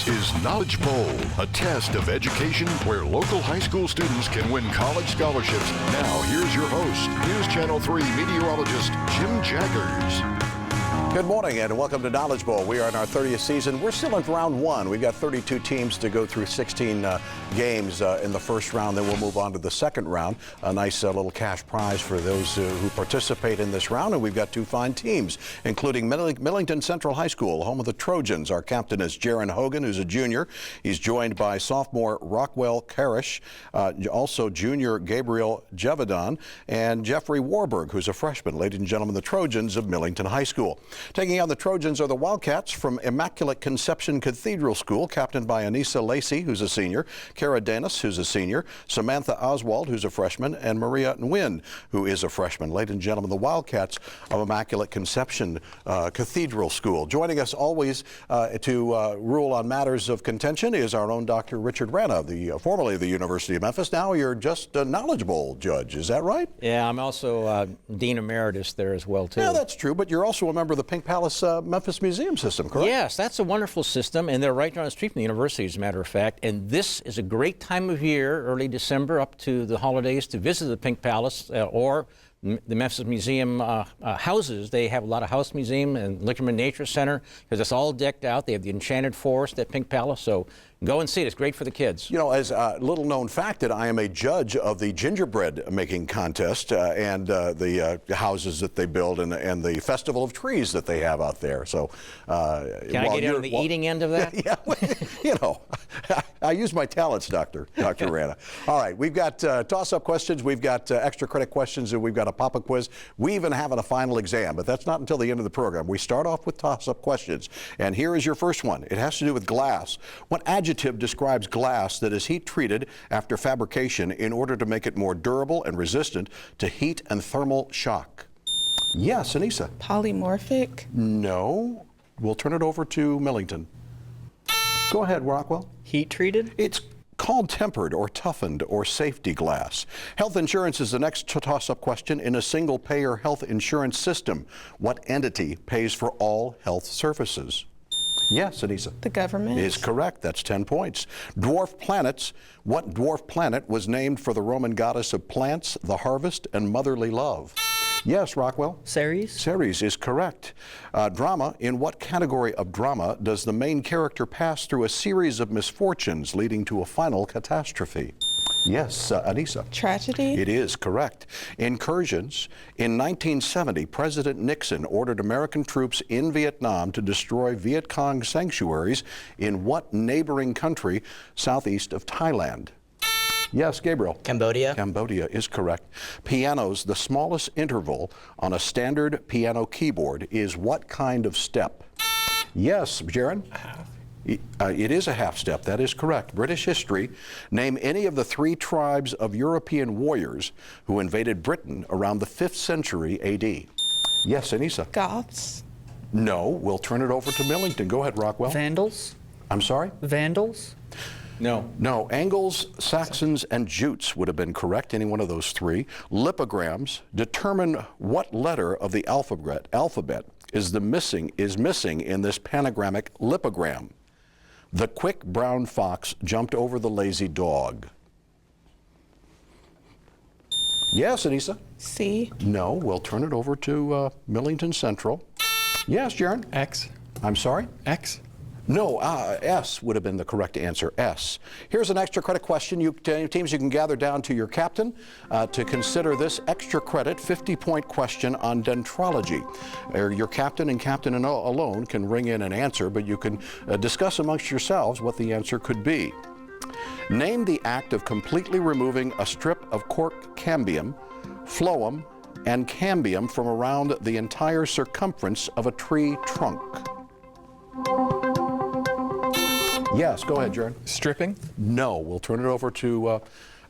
is Knowledge Bowl, a test of education where local high school students can win college scholarships. Now, here's your host, News Channel 3 meteorologist Jim Jaggers. Good morning and welcome to Knowledge Bowl. We are in our 30th season. We're still in round one. We've got 32 teams to go through 16 games in the first round. Then we'll move on to the second round. A nice little cash prize for those who participate in this round. And we've got two fine teams, including Millinington Central High School, home of the Trojans. Our captain is Jaron Hogan, who's a junior. He's joined by sophomore Rockwell Karish, also junior Gabriel Jevedon, and Jeffrey Warburg, who's a freshman. Ladies and gentlemen, the Trojans of Millington High School. Taking on the Trojans are the Wildcats from Immaculate Conception Cathedral School, captained by Anissa Lacey, who's a senior, Kara Dennis, who's a senior, Samantha Oswald, who's a freshman, and Maria Nguyen, who is a freshman. Ladies and gentlemen, the Wildcats of Immaculate Conception Cathedral School. Joining us always to rule on matters of contention is our own Dr. Richard Rana, formerly of the University of Memphis. Now you're just a Knowledge Bowl judge, is that right? Yeah, I'm also Dean Emeritus there as well, too. Yeah, that's true, but you're also a member of the Pink Palace Memphis Museum system, correct? Yes, that's a wonderful system, and they're right down the street from the university, as a matter of fact. And this is a great time of year, early December up to the holidays, to visit the Pink Palace or the Memphis Museum houses. They have a lot of house museum and Lickerman Nature Center because it's all decked out. They have the Enchanted Forest at Pink Palace, so go and see it. It's great for the kids. You know, as a little known fact that I am a judge of the gingerbread making contest and the houses that they build and the festival of trees that they have out there. So, can I get on the eating end of that? Yeah, you know, I use my talents, Dr. Rana. All right, we've got toss-up questions, we've got extra credit questions, and we've got a pop-up quiz. We even have a final exam, but that's not until the end of the program. We start off with toss-up questions, and here is your first one. It has to do with glass. What adjective describes glass that is heat-treated after fabrication in order to make it more durable and resistant to heat and thermal shock? Yes, Anissa. Polymorphic? No. We'll turn it over to Millington. Go ahead, Rockwell. Heat treated? It's called tempered or toughened or safety glass. Health insurance is the next toss-up question in a single-payer health insurance system. What entity pays for all health services? Yes, Anissa. The government. Is correct. That's 10 points. Dwarf planets. What dwarf planet was named for the Roman goddess of plants, the harvest, and motherly love? Yes, Rockwell. Ceres. Ceres is correct. Drama. In what category of drama does the main character pass through a series of misfortunes leading to a final catastrophe? Yes, Anissa. Tragedy? It is correct. Incursions. In 1970, President Nixon ordered American troops in Vietnam to destroy Viet Cong sanctuaries in what neighboring country southeast of Thailand? Yes, Gabriel. Cambodia. Cambodia is correct. Pianos, the smallest interval on a standard piano keyboard is what kind of step? Yes, Jaron? It is a half step, that is correct. British history. Name any of the 3 tribes of European warriors who invaded Britain around the 5th century A.D. Yes, Anissa. Goths? No, we'll turn it over to Millington. Go ahead, Rockwell. Vandals. I'm sorry? Vandals. No. No, Angles, Saxons, and Jutes would have been correct, any one of those 3. Lipograms determine what letter of the alphabet is missing in this panagrammatic lipogram. The quick brown fox jumped over the lazy dog. Yes, Anissa? C? No, we'll turn it over to Millington Central. Yes, Jaron? X. I'm sorry? X. No, S would have been the correct answer, S. Here's an extra credit question. Teams, you can gather down to your captain to consider this extra credit 50-point question on dendrology. Your captain and captain alone can ring in an answer, but you can discuss amongst yourselves what the answer could be. Name the act of completely removing a strip of cork cambium, phloem, and cambium from around the entire circumference of a tree trunk. Yes, go ahead, Jaron. Stripping? No, we'll turn it over to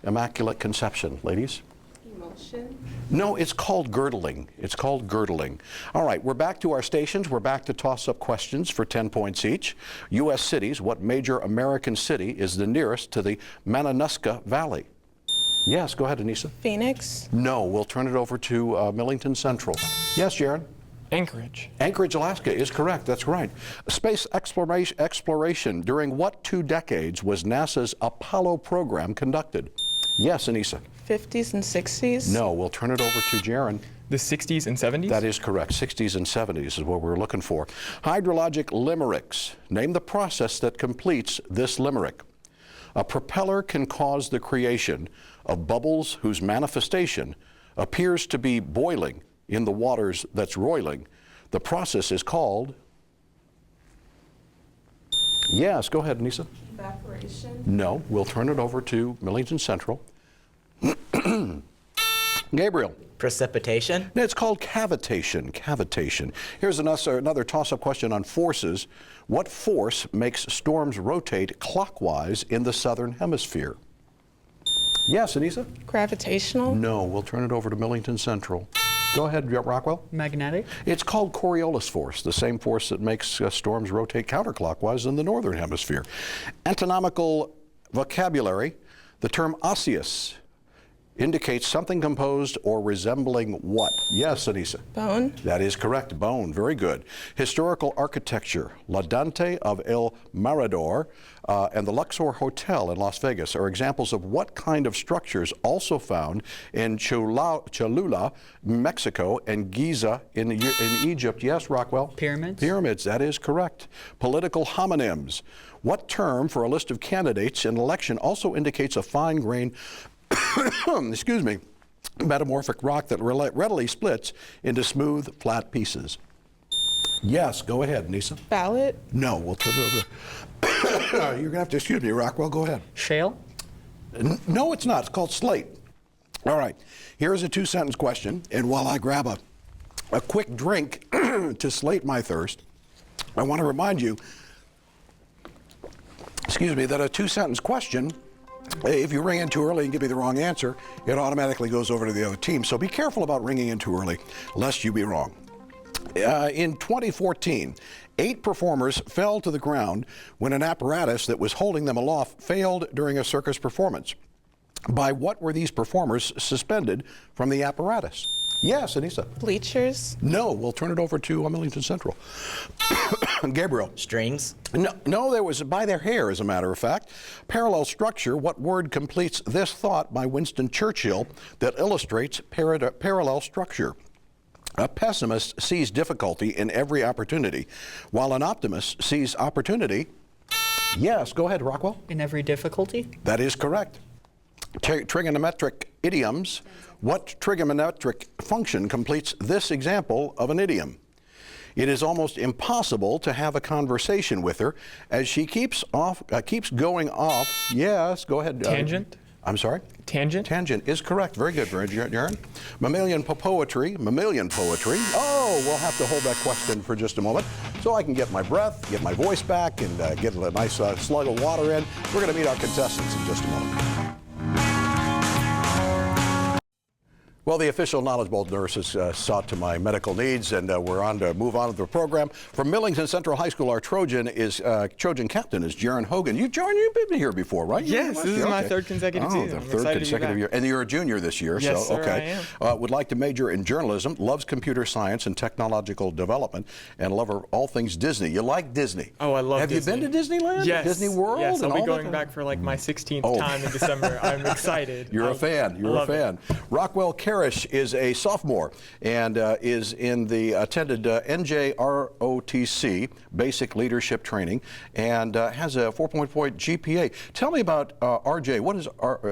Immaculate Conception. Ladies? Emulsion? No, it's called girdling. It's called girdling. All right, we're back to our stations. We're back to toss-up questions for 10 points each. U.S. cities. What major American city is the nearest to the Mananuska Valley? Yes, go ahead, Anissa. Phoenix? No, we'll turn it over to Millington Central. Yes, Jaron? Anchorage. Anchorage, Alaska is correct. That's right. Space exploration. During what 2 decades was NASA's Apollo program conducted? Yes, Anissa. 50s and 60s. No, we'll turn it over to Jaron. The 60s and 70s? That is correct. 60s and 70s is what we're looking for. Hydrologic limericks. Name the process that completes this limerick. A propeller can cause the creation of bubbles whose manifestation appears to be boiling in the waters that's roiling. The process is called... Yes, go ahead, Anissa. Evaporation. No, we'll turn it over to Millington Central. Gabriel. Precipitation? It's called cavitation. Cavitation. Here's another toss-up question on forces. What force makes storms rotate clockwise in the southern hemisphere? Yes, Anissa? Gravitational. No, we'll turn it over to Millington Central. Go ahead, Rockwell. Magnetic? It's called Coriolis force, the same force that makes storms rotate counterclockwise in the northern hemisphere. Anatomical vocabulary. The term osseous indicates something composed or resembling what? Yes, Anissa? Bone. That is correct. Bone. Very good. Historical architecture. La Dante of El Mirador and the Luxor Hotel in Las Vegas are examples of what kind of structures also found in Cholula, Mexico, and Giza in Egypt. Yes, Rockwell? Pyramids. Pyramids. That is correct. Political homonyms. What term for a list of candidates in an election also indicates a fine-grained excuse me, metamorphic rock that readily splits into smooth, flat pieces? Yes, go ahead, Nisa. Ballot. No, we'll turn it over. You're going to have to excuse me, Rockwell. Go ahead. Shale? No, it's not. It's called slate. All right. Here's a 2-sentence question. And while I grab a quick drink to slate my thirst, I want to remind you, excuse me, that a 2-sentence question, if you ring in too early and give me the wrong answer, it automatically goes over to the other team. So be careful about ringing in too early, lest you be wrong. In 2014, 8 performers fell to the ground when an apparatus that was holding them aloft failed during a circus performance. By what were these performers suspended from the apparatus? Yes, Anissa. Bleachers. No, we'll turn it over to Millington Central. Gabriel. Strings? No, there was by their hair, as a matter of fact. Parallel structure. What word completes this thought by Winston Churchill that illustrates parallel structure? A pessimist sees difficulty in every opportunity, while an optimist sees opportunity. Yes, go ahead, Rockwell. In every difficulty? That is correct. Trigonometric idioms. What trigonometric function completes this example of an idiom? It is almost impossible to have a conversation with her as she keeps going off. Yes, go ahead. Tangent? I'm sorry? Tangent? Tangent is correct. Very good, Jaron. Mammalian poetry. Oh, we'll have to hold that question for just a moment so I can get my breath, get my voice back, and get a nice slug of water in. We're going to meet our contestants in just a moment. Well, the official Knowledge Bowl nurse has sought to my medical needs, and we're on to move on to the program. From Millington Central High School, our Trojan captain is Jaron Hogan. You've been here before, right? Yes, this is my third consecutive season. The I'm third excited consecutive to be year. back. And you're a junior this year, Yes, so sir, okay. I am. Would like to major in journalism, loves computer science and technological development, and love all things Disney. You like Disney? Oh, I love Have Disney. you been to Disneyland? Yes. Disney World? Yes, and I'll be all going that? back for like my 16th time in December. I'm excited. You're a fan. You're a fan. Rockwell Karish is a sophomore and is attended NJROTC, Basic Leadership Training, and has a 4.4 GPA. Tell me about RJ. What is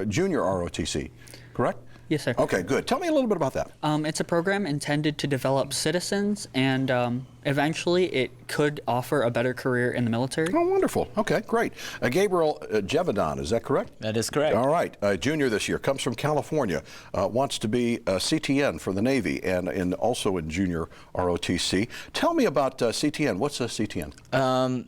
Junior ROTC, correct? Yes, sir. Okay, good. Tell me a little bit about that. It's a program intended to develop citizens, and eventually it could offer a better career in the military. Oh, wonderful. Okay, great. Gabriel Jevedon, is that correct? That is correct. All right. Junior this year, comes from California, wants to be a CTN for the Navy and also in Junior ROTC. Tell me about CTN. What's a CTN?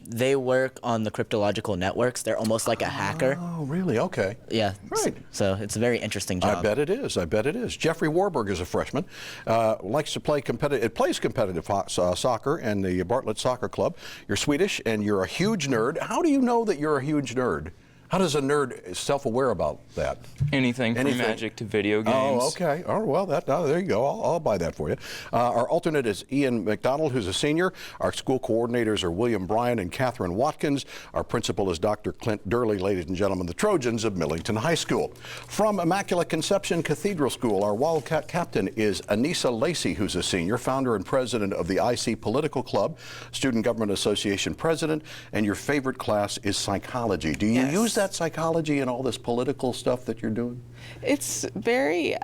They work on the cryptological networks. They're almost like a hacker. Oh, really? Okay. Yeah. Right. So it's a very interesting job. I bet it is. Jeffrey Warburg is a freshman. Likes to play competitive. It plays competitive soccer in the Bartlett Soccer Club. You're Swedish and you're a huge nerd. How do you know that you're a huge nerd? How does a nerd self-aware about that? Anything from magic to video games. Oh, okay. Oh, well, there you go. I'll buy that for you. Our alternate is Ian McDonald, who's a senior. Our school coordinators are William Bryan and Catherine Watkins. Our principal is Dr. Clint Durley, ladies and gentlemen, the Trojans of Millington High School. From Immaculate Conception Cathedral School, our Wildcat captain is Anissa Lacey, who's a senior, founder and president of the IC Political Club, Student Government Association president, and your favorite class is psychology. Do you use that psychology in all this political stuff that you're doing? It's very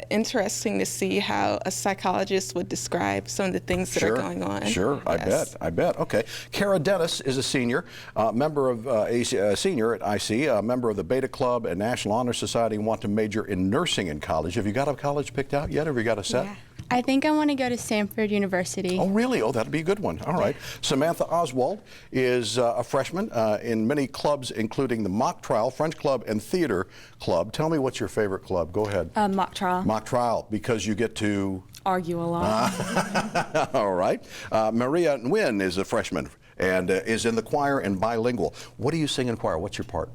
interesting to see how a psychologist would describe some of the things that are going on. Sure, I bet. Okay. Kara Dennis is a senior, member of senior at IC, a member of the Beta Club and National Honor Society, and want to major in nursing in college. Have you got a college picked out yet? Have you got a set? Yeah. I think I want to go to Stanford University. Oh, really? Oh, that'd be a good one. All right. Samantha Oswald is a freshman in many clubs, including the Mock Trial, French Club, and Theater Club. Tell me what's your favorite club. Go ahead. Mock Trial. Mock Trial, because you get to argue a lot. All right. Maria Nguyen is a freshman and is in the choir and bilingual. What do you sing in choir? What's your part?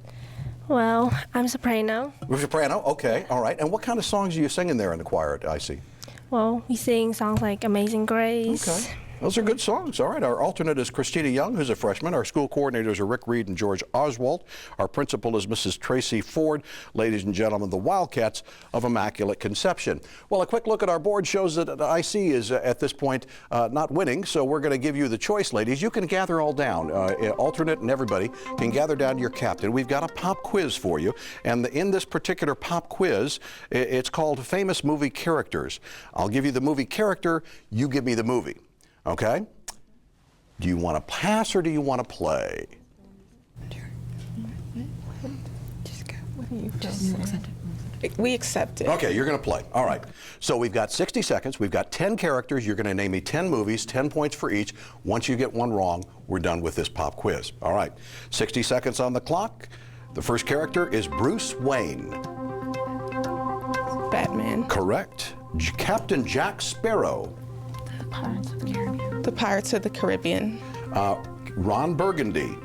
Well, I'm soprano. You're soprano? Okay. All right. And what kind of songs are you singing there in the choir at IC? Well, we sing songs like Amazing Grace. Okay. Those are good songs. All right. Our alternate is Christina Young, who's a freshman. Our school coordinators are Rick Reed and George Oswald. Our principal is Mrs. Tracy Ford. Ladies and gentlemen, the Wildcats of Immaculate Conception. Well, a quick look at our board shows that IC is at this point not winning, so we're going to give you the choice, ladies. You can gather all down. Alternate and everybody can gather down to your captain. We've got a pop quiz for you, and in this particular pop quiz, it's called Famous Movie Characters. I'll give you the movie character, you give me the movie. Okay? Do you want to pass or do you want to play? We accept it. Okay, you're going to play. All right. So we've got 60 seconds. We've got 10 characters. You're going to name me 10 movies, 10 points for each. Once you get one wrong, we're done with this pop quiz. All right. 60 seconds on the clock. The first character is Bruce Wayne. Batman. Correct. Captain Jack Sparrow. The Pirates of the Caribbean. Ron Burgundy.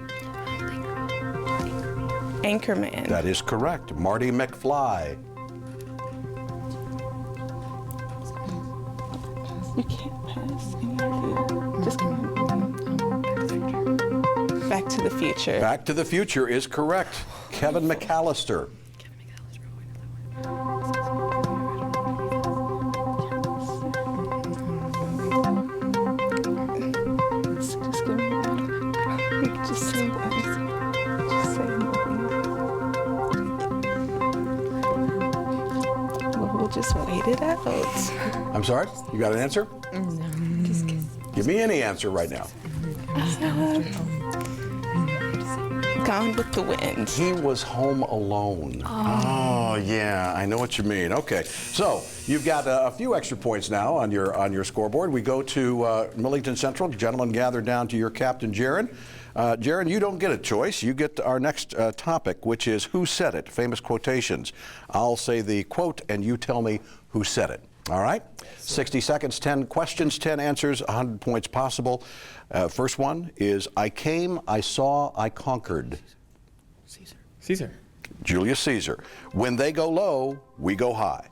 Anchorman. That is correct. Marty McFly. You can't pass. Just Back to the Future. Back to the Future is correct. Kevin McAllister. Just wait it out. I'm sorry? You got an answer? Just Give me any answer right now. Gone with the Wind. He was home alone. Oh, yeah, I know what you mean. Okay, so you've got a few extra points now on your scoreboard. We go to Millington Central. Gentlemen, gather down to your captain, Jaron. Jaron, you don't get a choice. You get our next topic, which is Who Said It? Famous quotations. I'll say the quote, and you tell me who said it. All right? 60 seconds, 10 questions, 10 answers, 100 points possible. First one is, I came, I saw, I conquered. Caesar. Julius Caesar. When they go low, we go high.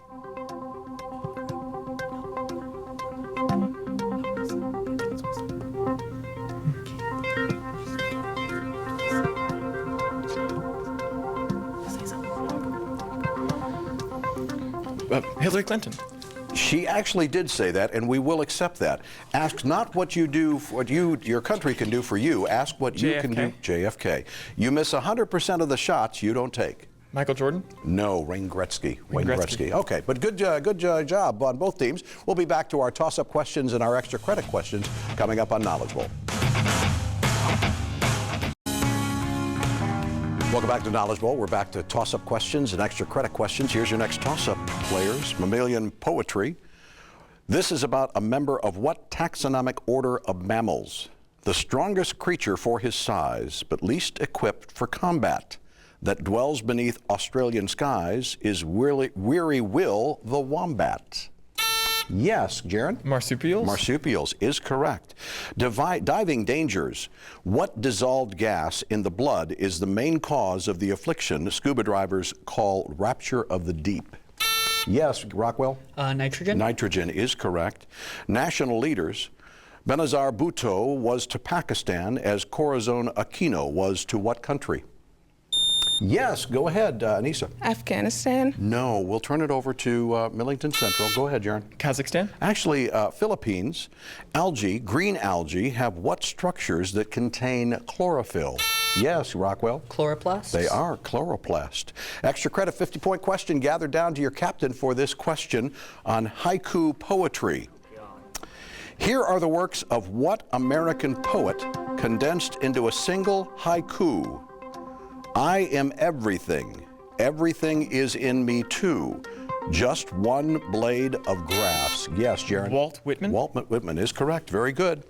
Hillary Clinton. She actually did say that, and we will accept that. Ask not what you do, what your country can do for you. Ask what you can do. JFK. You miss 100% of the shots you don't take. Michael Jordan? No, Wayne Gretzky. Wayne Gretzky. Okay, but good job on both teams. We'll be back to our toss-up questions and our extra credit questions coming up on Knowledge Bowl. Welcome back to Knowledge Bowl. We're back to toss-up questions and extra credit questions. Here's your next toss-up players. Mammalian poetry. This is about a member of what taxonomic order of mammals? The strongest creature for his size, but least equipped for combat, that dwells beneath Australian skies is Weary Will the wombat. Yes, Jaron? Marsupials? Marsupials is correct. Diving dangers. What dissolved gas in the blood is the main cause of the affliction scuba divers call rapture of the deep? Yes, Rockwell? Nitrogen. Nitrogen is correct. National leaders. Benazir Bhutto was to Pakistan as Corazon Aquino was to what country? Yes, go ahead, Anissa. Afghanistan. No, we'll turn it over to Millington Central. Go ahead, Jaron. Kazakhstan? Actually, Philippines. Algae, green algae, have what structures that contain chlorophyll? Yes, Rockwell. Chloroplasts. They are chloroplast. Extra credit 50-point question gathered down to your captain for this question on haiku poetry. Here are the works of what American poet condensed into a single haiku? I am everything. Everything is in me too. Just one blade of grass. Yes, Jaron? Walt Whitman? Walt Whitman is correct. Very good.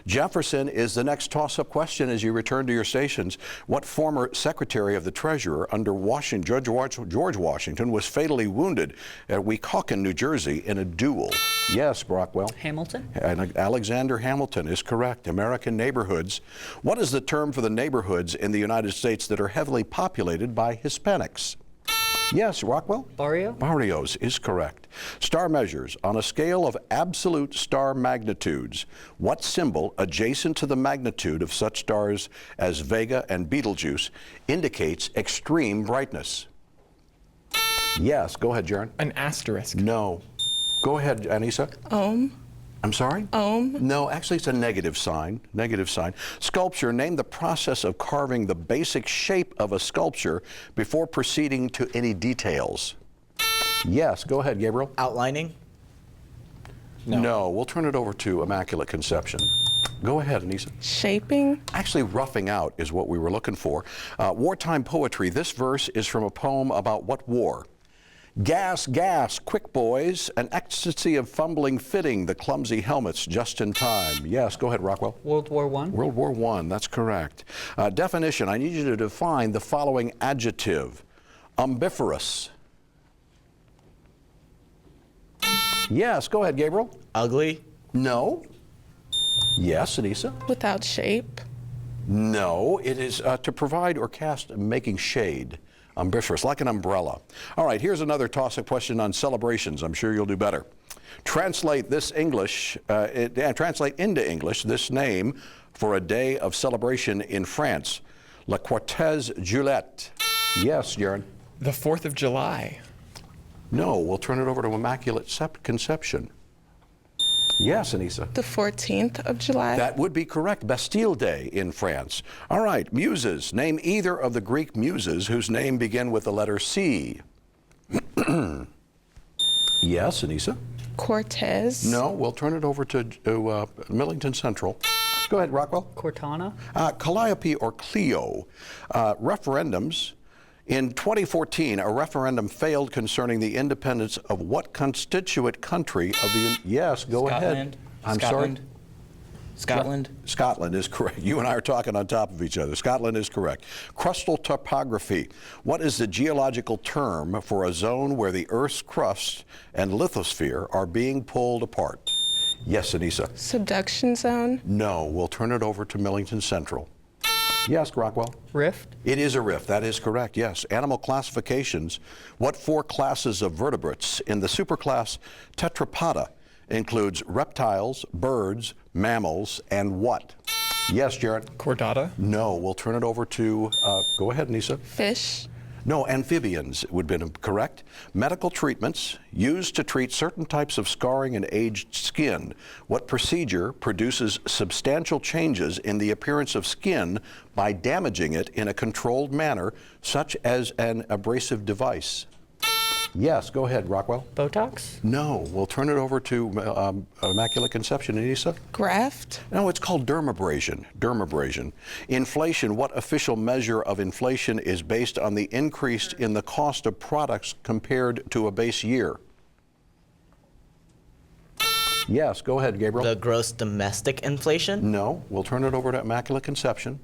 Jefferson is the next toss-up question as you return to your stations. What former Secretary of the Treasurer under George Washington was fatally wounded at Weehawken, New Jersey in a duel? Yes, Brockwell. Hamilton. And Alexander Hamilton is correct. American neighborhoods. What is the term for the neighborhoods in the United States that are heavily populated by Hispanics? Yes, Rockwell? Barrio. Barrios is correct. Star measures on a scale of absolute star magnitudes. What symbol adjacent to the magnitude of such stars as Vega and Betelgeuse indicates extreme brightness? Yes, go ahead, Jaron. An asterisk. No. Go ahead, Anissa. I'm sorry? No, actually it's a negative sign. Negative sign. Sculpture. Name the process of carving the basic shape of a sculpture before proceeding to any details. Yes, go ahead, Gabriel. Outlining. No, we'll turn it over to Immaculate Conception. Go ahead, Anissa. Shaping. Actually, roughing out is what we were looking for. Wartime poetry. This verse is from a poem about what war? Gas, gas, quick boys, an ecstasy of fumbling fitting the clumsy helmets just in time. Yes, go ahead, Rockwell. World War I. World War I, that's correct. Definition, I need you to define the following adjective. Umbiferous. Yes, go ahead, Gabriel. Ugly. No. Yes, Anissa. Without shape. No, it is to provide or cast, making shade. Umbiferous, like an umbrella. All right, here's another toss-up question on celebrations. I'm sure you'll do better. Translate this English, translate into English this name for a day of celebration in France. La Cortège Juliette. Yes, Jaron. The 4th of July. No, we'll turn it over to Immaculate Conception. Yes, Anissa. The 14th of July. That would be correct. Bastille Day in France. All right, muses. Name either of the Greek muses whose name begin with the letter C. Yes, Anissa. Cortez. No, we'll turn it over to Millington Central. Go ahead, Rockwell. Cortana. Calliope or Clio. Referendums. In 2014, a referendum failed concerning the independence of what constituent country of the... Yes, go ahead. I'm sorry? Scotland. Scotland is correct. You and I are talking on top of each other. Scotland is correct. Crustal topography. What is the geological term for a zone where the Earth's crust and lithosphere are being pulled apart? Yes, Anissa. Subduction zone. No, we'll turn it over to Millington Central. Yes, Rockwell. Rift. It is a rift. That is correct, yes. Animal classifications. What 4 classes of vertebrates in the superclass Tetrapoda includes reptiles, birds, mammals, and what? Yes, Jared. Chordata. No, we'll turn it over to, go ahead, Nisa. Fish. No, amphibians would have been correct. Medical treatments used to treat certain types of scarring and aged skin. What procedure produces substantial changes in the appearance of skin by damaging it in a controlled manner, such as an abrasive device? Yes, go ahead, Rockwell. Botox? No, we'll turn it over to Immaculate Conception. Anissa? Graft? No, it's called dermabrasion. Dermabrasion. Inflation, what official measure of inflation is based on the increase in the cost of products compared to a base year? Yes, go ahead, Gabriel. The gross domestic inflation? No, we'll turn it over to Immaculate Conception.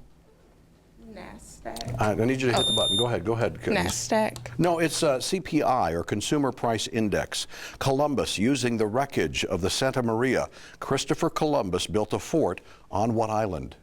NAS. I need you to hit the button. Go ahead. Go ahead. NASDAQ. No, it's CPI, or Consumer Price Index. Columbus, using the wreckage of the Santa Maria, Christopher Columbus built a fort on what island?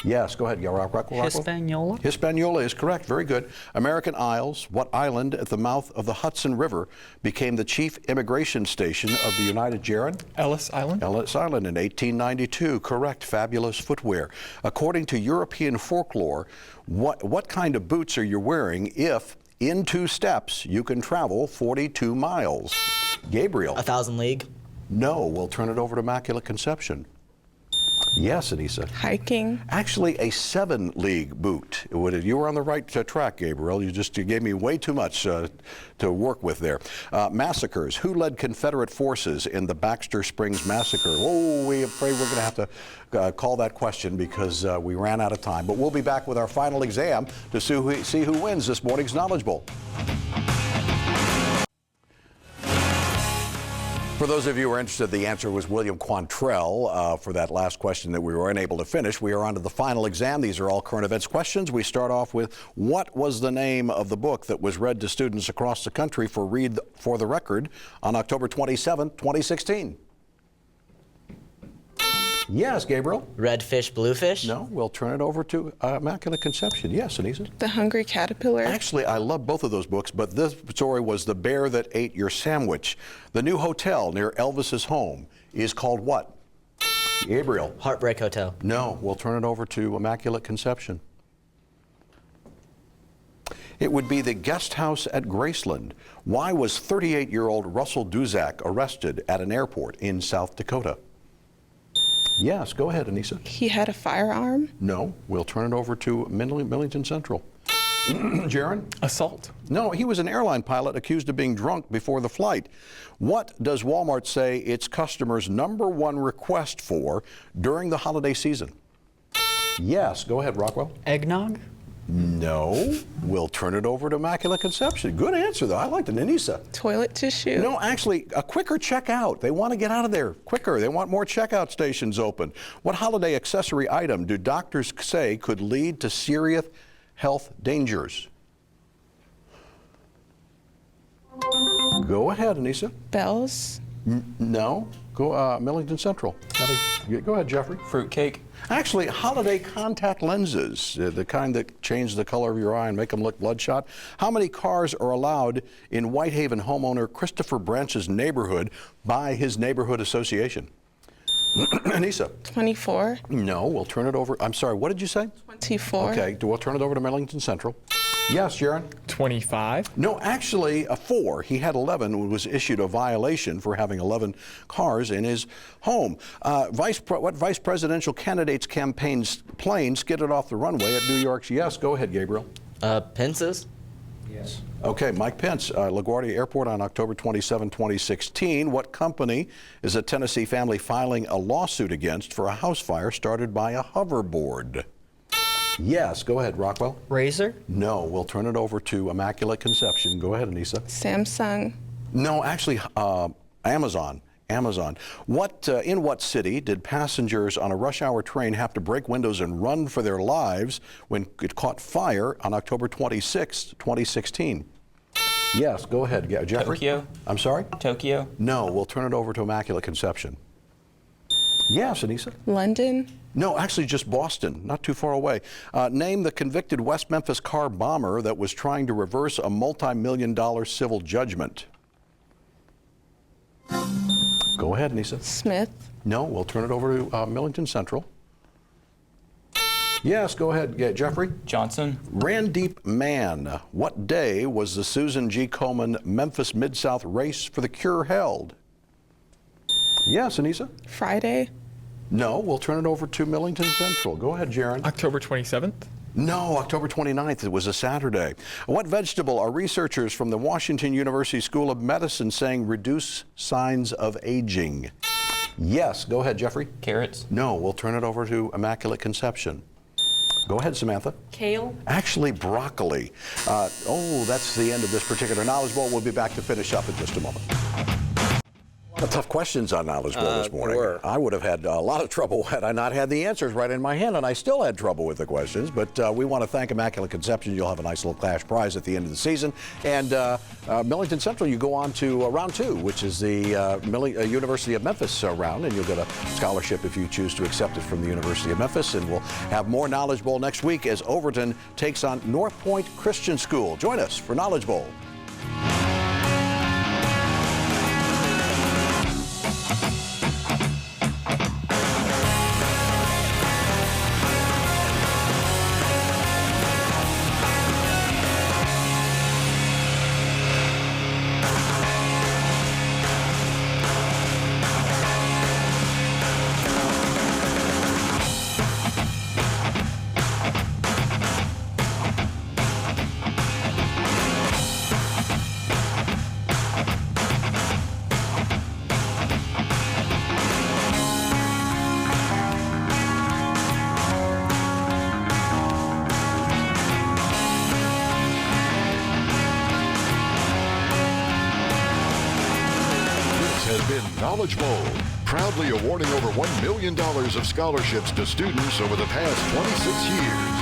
Yes, go ahead. Hispaniola? Hispaniola is correct. Very good. American Isles, what island at the mouth of the Hudson River became the chief immigration station of the United Jaron? Ellis Island? Ellis Island in 1892. Correct. Fabulous footwear. According to European folklore, what kind of boots are you wearing if in 2 steps you can travel 42 miles? Gabriel. 1,000 League? No, we'll turn it over to Immaculate Conception. Yes, Anissa. Hiking. Actually, a 7-league boot. You were on the right track, Gabriel. You gave me way too much to work with there. Massacres. Who led Confederate forces in the Baxter Springs Massacre? Oh, we're afraid we're going to have to call that question because we ran out of time. But we'll be back with our final exam to see who wins this morning's Knowledge Bowl. For those of you who are interested, the answer was William Quantrell for that last question that we were unable to finish. We are on to the final exam. These are all current events questions. We start off with, what was the name of the book that was read to students across the country for Read for the Record on October 27, 2016? Yes, Gabriel? Red Fish, Blue Fish? No, we'll turn it over to Immaculate Conception. Yes, Anissa? The Hungry Caterpillar. Actually, I love both of those books, but this story was The Bear That Ate Your Sandwich. The new hotel near Elvis's home is called what? Gabriel? Heartbreak Hotel. No, we'll turn it over to Immaculate Conception. It would be the Guest House at Graceland. Why was 38-year-old Russell Duzak arrested at an airport in South Dakota? Yes, go ahead, Anissa. He had a firearm. No, we'll turn it over to Millington Central. Jaron? Assault. No, he was an airline pilot accused of being drunk before the flight. What does Walmart say its customers' #1 request for during the holiday season? Yes, go ahead, Rockwell. Eggnog? No, we'll turn it over to Immaculate Conception. Good answer, though. I liked it. Anissa. Toilet tissue. No, actually, a quicker checkout. They want to get out of there quicker. They want more checkout stations open. What holiday accessory item do doctors say could lead to serious health dangers? Go ahead, Anissa. Bells. No. Go Millington Central. Go ahead, Jeffrey. Fruitcake. Actually, holiday contact lenses, the kind that change the color of your eye and make them look bloodshot. How many cars are allowed in Whitehaven homeowner Christopher Branch's neighborhood by his neighborhood association? Anissa. 24. No, we'll turn it over. I'm sorry, what did you say? 24. Okay, we'll turn it over to Millington Central. Yes, Jaron? 25. No, actually, 4. He had 11 and was issued a violation for having 11 cars in his home. What vice presidential candidate's campaign's plane skidded off the runway at New York's? Yes, go ahead, Gabriel. Pence's? Yes. Okay, Mike Pence, LaGuardia Airport on October 27, 2016. What company is a Tennessee family filing a lawsuit against for a house fire started by a hoverboard? Yes, go ahead, Rockwell. Razor? No, we'll turn it over to Immaculate Conception. Go ahead, Anissa. Samsung. No, actually, Amazon. In what city did passengers on a rush hour train have to break windows and run for their lives when it caught fire on October 26, 2016? Yes, go ahead, Jeffrey. Tokyo. I'm sorry? Tokyo. No, we'll turn it over to Immaculate Conception. Yes, Anissa. London. No, actually just Boston, not too far away. Name the convicted West Memphis car bomber that was trying to reverse a multi-million-dollar civil judgment. Go ahead, Nisa. Smith. No, we'll turn it over to Millington Central. Yes, go ahead, Jeffrey. Johnson. Randeep Mann. What day was the Susan G. Komen Memphis Mid-South Race for the Cure held? Yes, Anissa. Friday. No, we'll turn it over to Millington Central. Go ahead, Jaron. October 27th? No, October 29th. It was a Saturday. What vegetable are researchers from the Washington University School of Medicine saying reduce signs of aging? Yes, go ahead, Jeffrey. Carrots. No, we'll turn it over to Immaculate Conception. Go ahead, Samantha. Kale. Actually, broccoli. That's the end of this particular Knowledge Bowl. We'll be back to finish up in just a moment. Tough questions on Knowledge Bowl this morning. were. I would have had a lot of trouble had I not had the answers right in my hand, and I still had trouble with the questions. But we want to thank Immaculate Conception. You'll have a nice little cash prize at the end of the season. And Millington Central, you go on to round 2, which is the University of Memphis round, and you'll get a scholarship if you choose to accept it from the University of Memphis. And we'll have more Knowledge Bowl next week as Overton takes on North Point Christian School. Join us for Knowledge Bowl. Has been Knowledge Bowl, proudly awarding over $1 million of scholarships to students over the past 26 years.